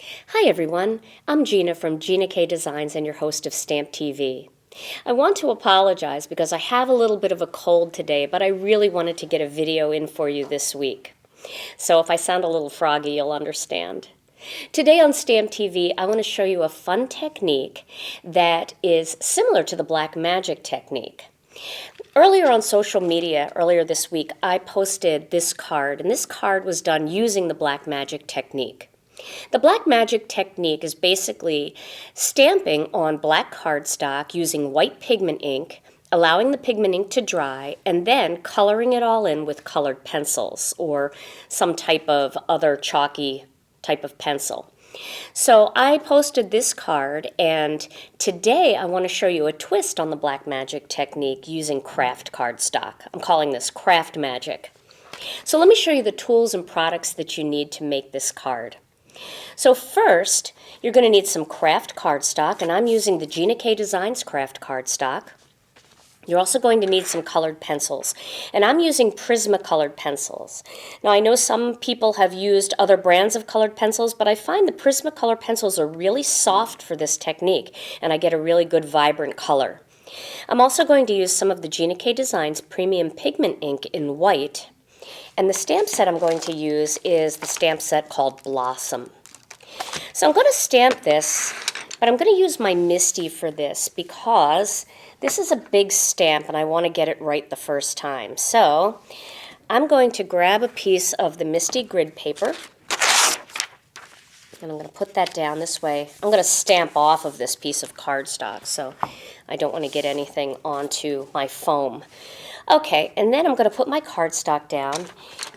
Hi everyone, I'm Gina from Gina K Designs and your host of Stamp TV. I want to apologize because I have a little bit of a cold today, but I really wanted to get a video in for you this week. So if I sound a little froggy, you'll understand. Today on Stamp TV, I want to show you a fun technique that is similar to the black magic technique. Earlier on social media, earlier this week, I posted this card, and this card was done using the black magic technique. The black magic technique is basically stamping on black cardstock using white pigment ink, allowing the pigment ink to dry, and then coloring it all in with colored pencils or some type of other chalky type of pencil. So I posted this card, and today I want to show you a twist on the black magic technique using Kraft cardstock. I'm calling this Kraft Magic. So let me show you the tools and products that you need to make this card. So first, you're going to need some Kraft cardstock, and I'm using the Gina K Designs Kraft cardstock. You're also going to need some colored pencils, and I'm using Prismacolor pencils. Now, I know some people have used other brands of colored pencils, but I find the Prismacolor pencils are really soft for this technique, and I get a really good vibrant color. I'm also going to use some of the Gina K Designs Premium Pigment Ink in white. And the stamp set I'm going to use is the stamp set called Blossom. So I'm going to stamp this, but I'm going to use my misti for this because this is a big stamp and I want to get it right the first time. So I'm going to grab a piece of the misti grid paper, and I'm going to put that down this way. I'm going to stamp off of this piece of cardstock, so I don't want to get anything onto my foam. Okay, and then I'm going to put my cardstock down,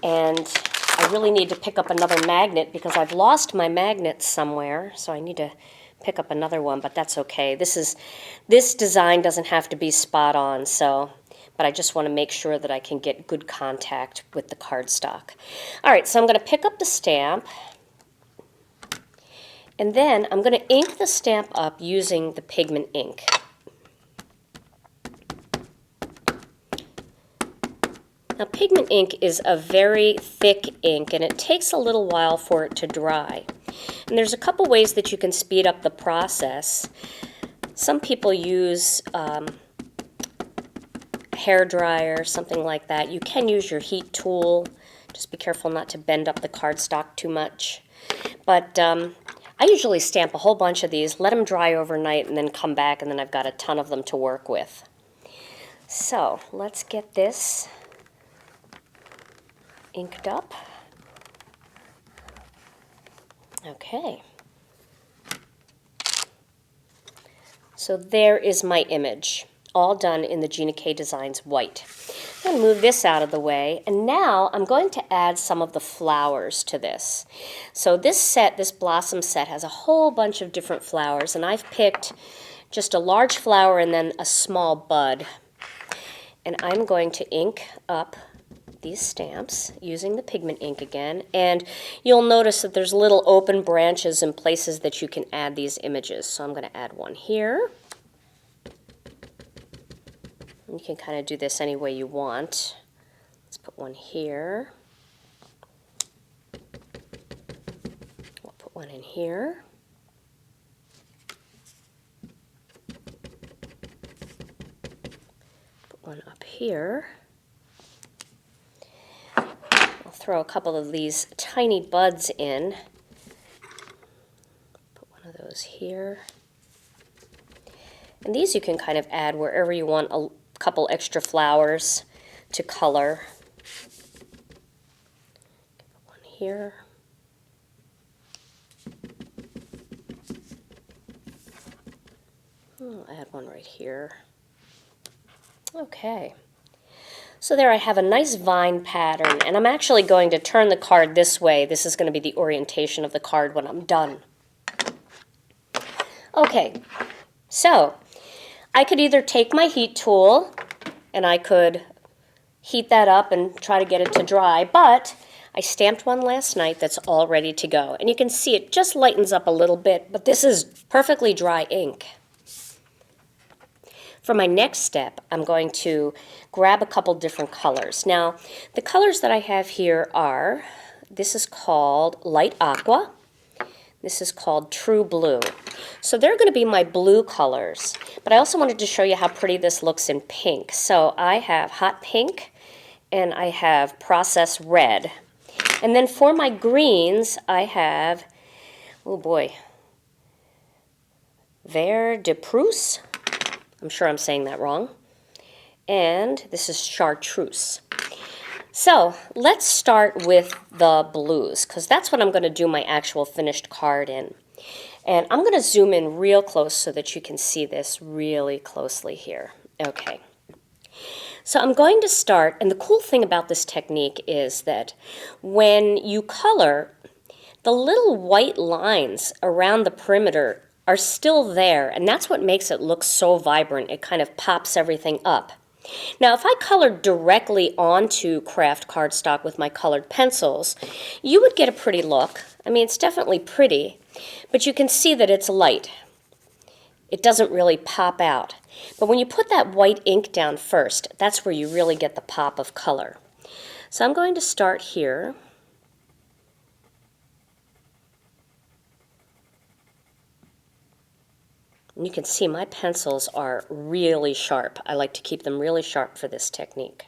and I really need to pick up another magnet because I've lost my magnet somewhere, so I need to pick up another one, but that's okay. This design doesn't have to be spot on, but I just want to make sure that I can get good contact with the cardstock. All right, so I'm going to pick up the stamp, and then I'm going to ink the stamp up using the pigment ink. Now, pigment ink is a very thick ink, and it takes a little while for it to dry. And there's a couple ways that you can speed up the process. Some people use a hair dryer, something like that. You can use your heat tool. Just be careful not to bend up the cardstock too much. But I usually stamp a whole bunch of these, let them dry overnight, and then come back, and then I've got a ton of them to work with. So let's get this inked up. Okay. So there is my image, all done in the Gina K Designs white. I'm going to move this out of the way, and now I'm going to add some of the flowers to this. So this set, this blossom set, has a whole bunch of different flowers, and I've picked just a large flower and then a small bud. And I'm going to ink up these stamps using the pigment ink again, and you'll notice that there's little open branches and places that you can add these images. So I'm going to add one here. You can kind of do this any way you want. Let's put one here. We'll put one in here. Put one up here. Throw a couple of these tiny buds in. Put one of those here. And these you can kind of add wherever you want a couple extra flowers to color. Put one here. I'll add one right here. Okay. So there I have a nice vine pattern, and I'm actually going to turn the card this way. This is going to be the orientation of the card when I'm done. Okay, so I could either take my heat tool and I could heat that up and try to get it to dry, but I stamped one last night that's all ready to go. And you can see it just lightens up a little bit, but this is perfectly dry ink. For my next step, I'm going to grab a couple different colors. Now, the colors that I have here are, this is called Light Aqua, This is called True Blue. So they're going to be my blue colors, but I also wanted to show you how pretty this looks in pink. So I have hot pink and I have processed red. And then for my greens, I have, oh boy, Vert de Prusse. I'm sure I'm saying that wrong. And this is Chartreuse. So let's start with the blues, because that's what I'm going to do my actual finished card in. And I'm going to zoom in real close so that you can see this really closely here. Okay. So I'm going to start, and the cool thing about this technique is that when you color, the little white lines around the perimeter are still there, and that's what makes it look so vibrant. It kind of pops everything up. Now, if I colored directly onto craft cardstock with my colored pencils, you would get a pretty look. I mean, it's definitely pretty, but you can see that it's light. It doesn't really pop out. But when you put that white ink down first, that's where you really get the pop of color. So I'm going to start here. And you can see my pencils are really sharp. I like to keep them really sharp for this technique.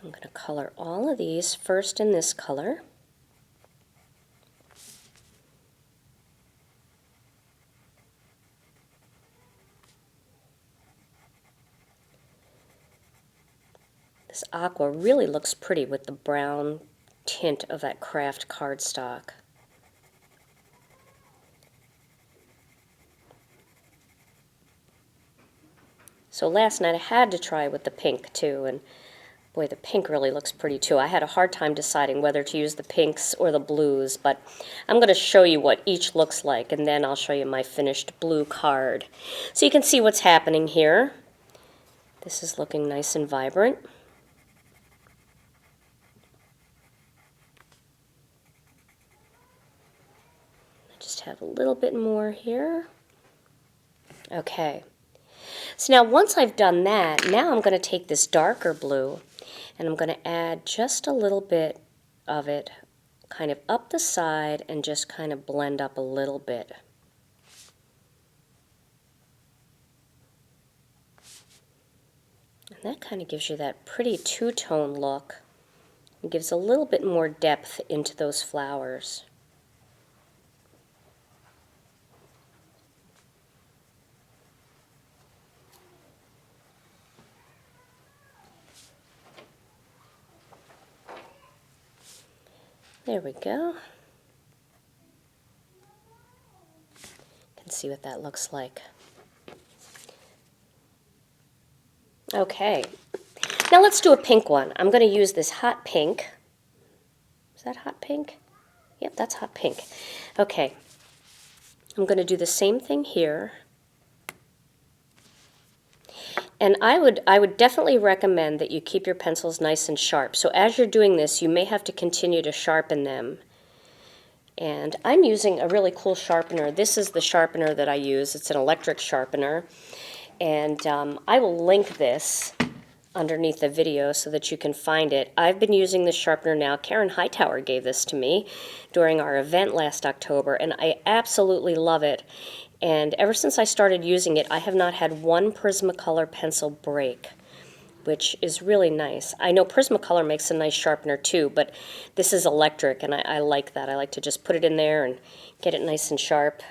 I'm going to color all of these first in this color. This aqua really looks pretty with the brown tint of that craft cardstock. So last night I had to try with the pink too, and boy, the pink really looks pretty too. I had a hard time deciding whether to use the pinks or the blues, but I'm going to show you what each looks like, and then I'll show you my finished blue card. So you can see what's happening here. This is looking nice and vibrant. Just have a little bit more here. Okay. So now once I've done that, now I'm going to take this darker blue and I'm going to add just a little bit of it kind of up the side and just kind of blend up a little bit. And that kind of gives you that pretty two-tone look. It gives a little bit more depth into those flowers. There we go. You can see what that looks like. Okay, now let's do a pink one. I'm going to use this hot pink. Is that hot pink? Yep, that's hot pink. Okay, I'm going to do the same thing here. And I would definitely recommend that you keep your pencils nice and sharp. So as you're doing this, you may have to continue to sharpen them. And I'm using a really cool sharpener. This is the sharpener that I use. It's an electric sharpener. And I will link this underneath the video so that you can find it. I've been using this sharpener now. Karen Hightower gave this to me during our event last October, and I absolutely love it. And ever since I started using it, I have not had one Prismacolor pencil break, which is really nice. I know Prismacolor makes a nice sharpener too, but this is electric, and I like that. I like to just put it in there and get it nice and sharp.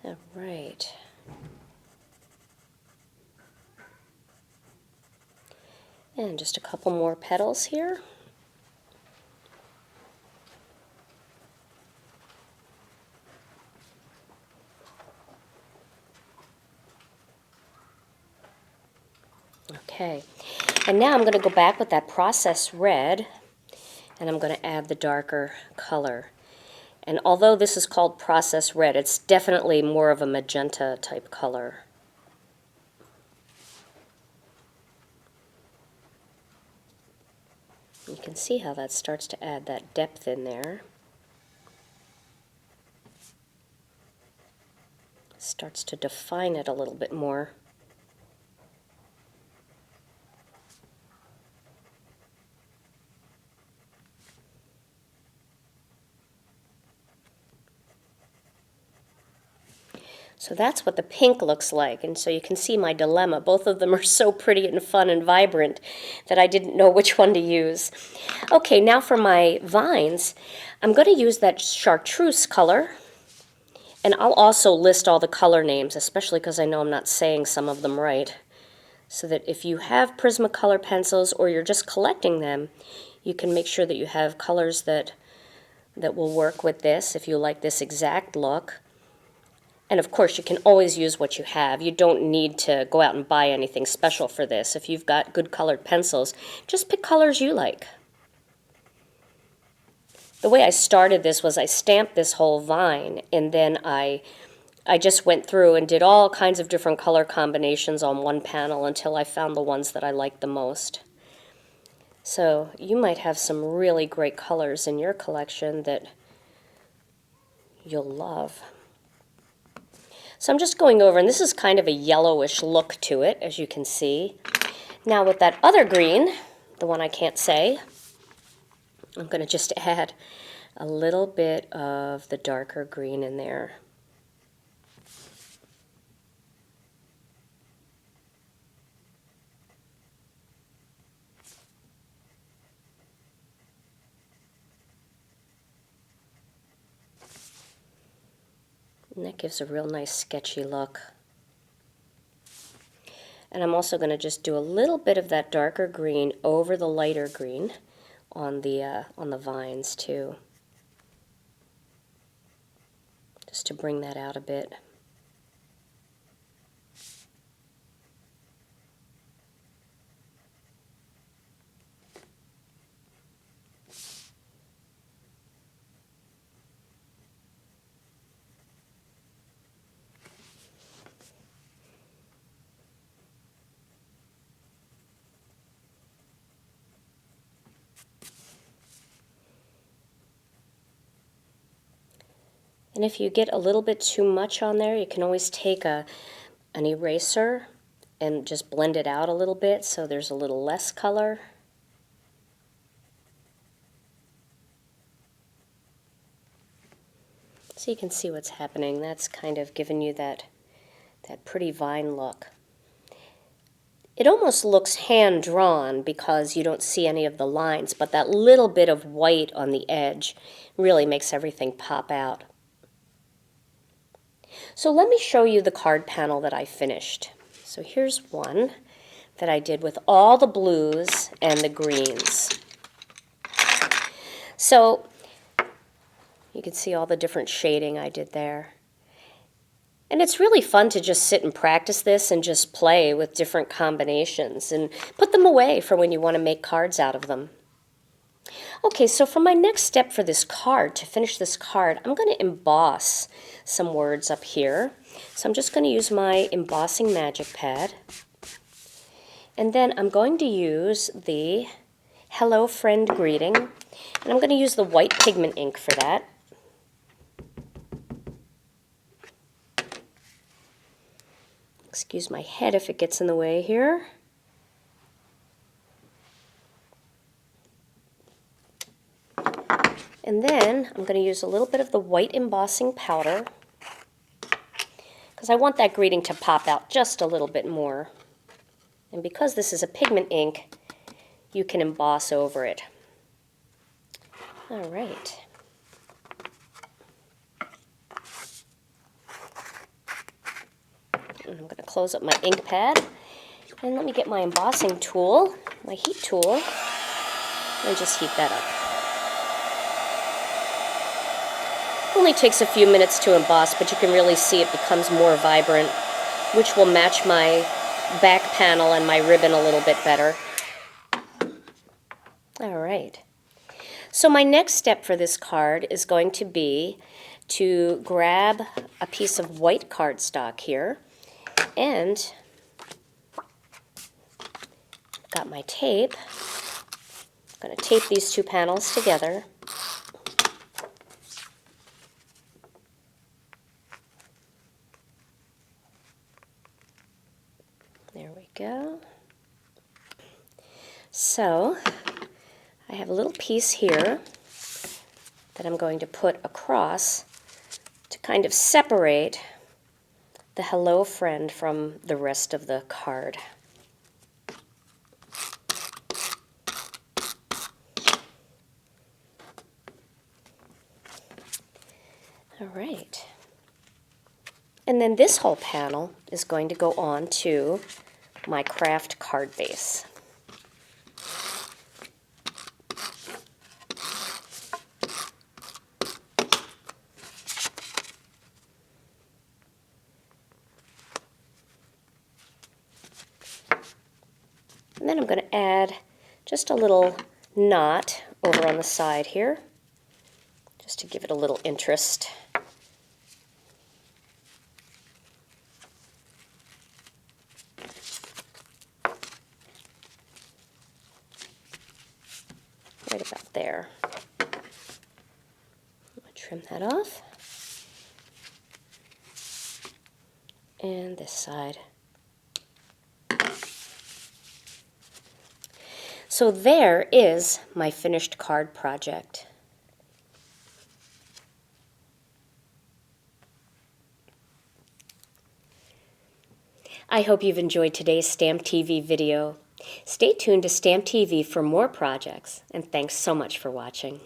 All right. And just a couple more petals here. Okay, and now I'm going to go back with that processed red, and I'm going to add the darker color. And although this is called processed red, it's definitely more of a magenta type color. You can see how that starts to add that depth in there. Starts to define it a little bit more. So that's what the pink looks like, and so you can see my dilemma. Both of them are so pretty and fun and vibrant that I didn't know which one to use. Okay, now for my vines, I'm going to use that Chartreuse color, and I'll also list all the color names, especially because I know I'm not saying some of them right, so that if you have Prismacolor pencils or you're just collecting them, you can make sure that you have colors that will work with this if you like this exact look. And of course, you can always use what you have. You don't need to go out and buy anything special for this. If you've got good colored pencils, just pick colors you like. The way I started this was I stamped this whole vine, and then I just went through and did all kinds of different color combinations on one panel until I found the ones that I liked the most. So you might have some really great colors in your collection that you'll love. So I'm just going over, and this is kind of a yellowish look to it, as you can see. Now with that other green, the one I can't say, I'm going to just add a little bit of the darker green in there. And that gives a real nice sketchy look. And I'm also going to just do a little bit of that darker green over the lighter green on the vines too, just to bring that out a bit. And if you get a little bit too much on there, you can always take an eraser and just blend it out a little bit so there's a little less color. So you can see what's happening. That's kind of giving you that pretty vine look. It almost looks hand-drawn because you don't see any of the lines, but that little bit of white on the edge really makes everything pop out. So let me show you the card panel that I finished. So here's one that I did with all the blues and the greens. So you can see all the different shading I did there. And it's really fun to just sit and practice this and just play with different combinations and put them away for when you want to make cards out of them. Okay, so for my next step for this card, to finish this card, I'm going to emboss some words up here. So I'm just going to use my embossing magic pad. And then I'm going to use the Hello Friend greeting. And I'm going to use the white pigment ink for that. Excuse my head if it gets in the way here. And then I'm going to use a little bit of the white embossing powder because I want that greeting to pop out just a little bit more. And because this is a pigment ink, you can emboss over it. All right. And I'm going to close up my ink pad. And let me get my embossing tool, my heat tool, and just heat that up. Only takes a few minutes to emboss, but you can really see it becomes more vibrant, which will match my back panel and my ribbon a little bit better. All right. So my next step for this card is going to be to grab a piece of white cardstock here, and got my tape. I'm going to tape these two panels together. There we go. So I have a little piece here that I'm going to put across to kind of separate the hello friend from the rest of the card. All right. And then this whole panel is going to go on to my Kraft Card Base. And then I'm going to add just a little knot over on the side here, just to give it a little interest. Right about there. I'm going to trim that off. And this side. So there is my finished card project. I hope you've enjoyed today's Stamp TV video. Stay tuned to Stamp TV for more projects, and thanks so much for watching.